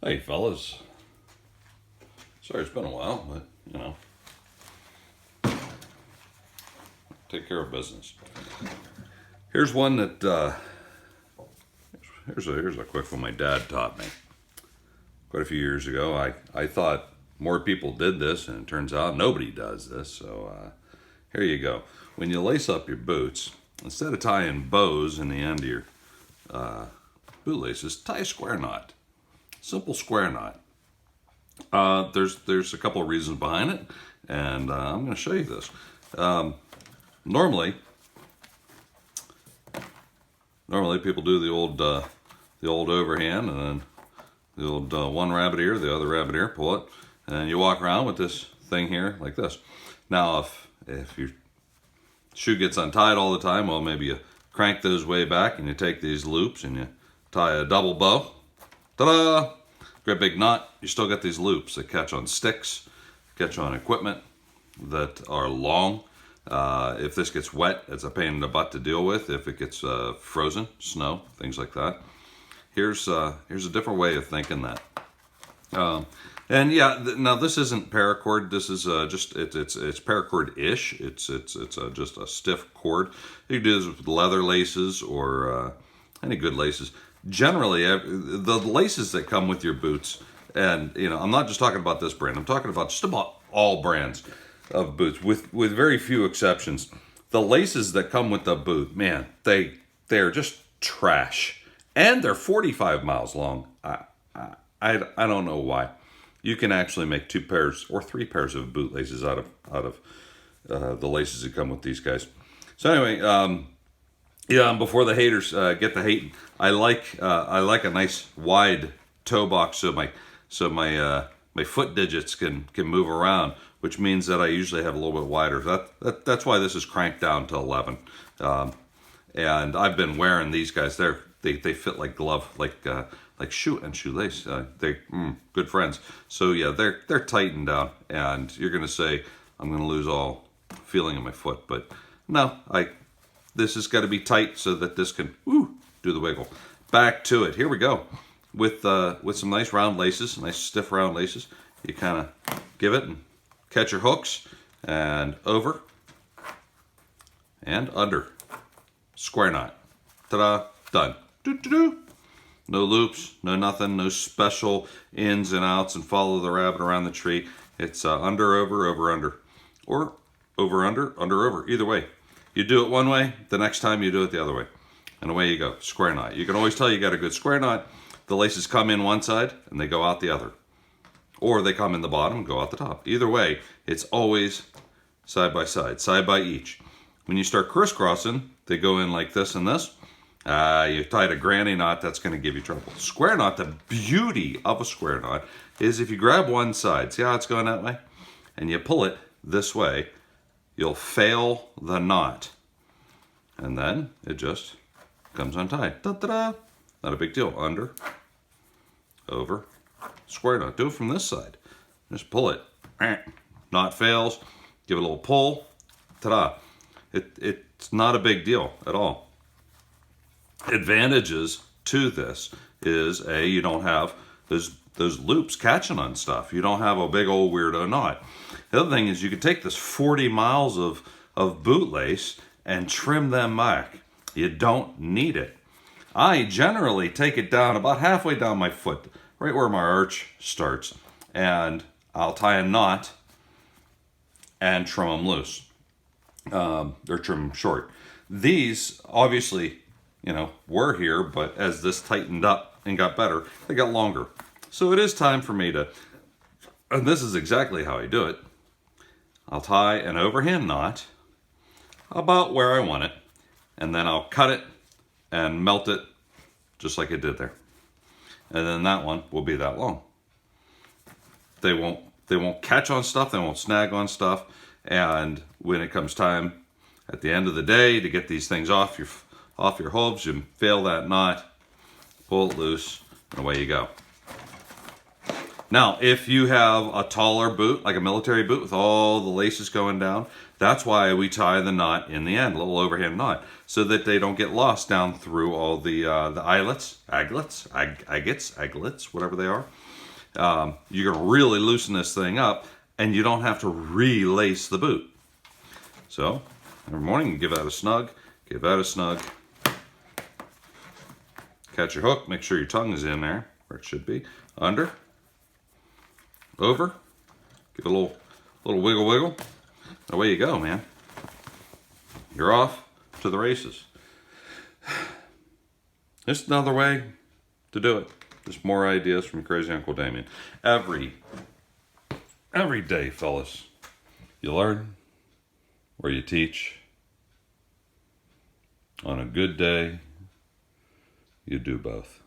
Hey fellas, sorry it's been a while, but take care of business. Here's one that here's a quick one my dad taught me quite a few years ago. I thought more people did this, and it turns out nobody does this. So here you go. When you lace up your boots, instead of tying bows in the end of your bootlaces, tie a square knot. Simple square knot. There's a couple of reasons behind it, and I'm going to show you this. Normally people do the old overhand, and then the old one rabbit ear, the other rabbit ear, pull it, and you walk around with this thing here like this. Now, if your shoe gets untied all the time, well, maybe you crank those way back, and you take these loops and you tie a double bow. Ta-da! Great big knot. You still got these loops that catch on sticks, catch on equipment that are long. If this gets wet, it's a pain in the butt to deal with. If it gets frozen, snow, things like that. Here's a different way of thinking that. And yeah, now this isn't paracord. This is it's paracord-ish. It's just a stiff cord. You can do this with leather laces or any good laces. Generally, the laces that come with your boots, and I'm not just talking about this brand. I'm talking about just about all brands of boots, with very few exceptions. The laces that come with the boot, man, they're just trash, and they're 45 miles long. I don't know why. You can actually make 2 pairs or 3 pairs of boot laces out of the laces that come with these guys. So anyway, yeah, before the haters get the hating, I like a nice wide toe box so my foot digits can move around, which means that I usually have a little bit wider. That's why this is cranked down to 11. And I've been wearing these guys. They fit like glove, like shoe and shoelace. They good friends. So yeah, they're tightened down, and you're gonna say I'm gonna lose all feeling in my foot, but no, this has got to be tight so that this can do the wiggle. Back to it. Here we go. With some nice round laces, nice stiff round laces. You kind of give it and catch your hooks, and over and under. Square knot. Ta-da! Done. Do-do-do. No loops, no nothing, no special ins and outs and follow the rabbit around the tree. It's under, over, under. Or over, under, over. Either way. You do it one way, the next time you do it the other way. And away you go. Square knot. You can always tell you got a good square knot. The laces come in one side and they go out the other. Or they come in the bottom and go out the top. Either way, it's always side by each. When you start crisscrossing, they go in like this and this. You tied a granny knot, that's going to give you trouble. Square knot, the beauty of a square knot is if you grab one side, see how it's going that way? And you pull it this way, you'll fail the knot. And then it just comes untied. Da-da-da. Not a big deal. Under, over, square knot. Do it from this side. Just pull it. Knot fails. Give it a little pull. Ta-da. It's not a big deal at all. Advantages to this is you don't have those loops catching on stuff. You don't have a big old weirdo knot. The other thing is you could take this 40 miles of boot lace and trim them back. You don't need it. I generally take it down about halfway down my foot, right where my arch starts, and I'll tie a knot and trim them loose, or trim them short. These obviously, were here, but as this tightened up and got better, they got longer. So it is time for me to, and this is exactly how I do it. I'll tie an overhand knot about where I want it, and then I'll cut it and melt it just like I did there. And then that one will be that long. They won't catch on stuff, they won't snag on stuff, and when it comes time at the end of the day to get these things off your hooves, you fail that knot, pull it loose, and away you go. Now, if you have a taller boot, like a military boot with all the laces going down, That's why we tie the knot in the end, a little overhand knot, so that they don't get lost down through all the eyelets, aglets, whatever they are. You're going to really loosen this thing up, and you don't have to relace the boot. So every morning you give that a snug, give that a snug. Catch your hook, make sure your tongue is in there where it should be. Under, over, give it a little wiggle. Away you go, man. You're off to the races. There's another way to do it. There's more ideas from Crazy Uncle Damien. Every day, fellas, you learn or you teach. On a good day, you do both.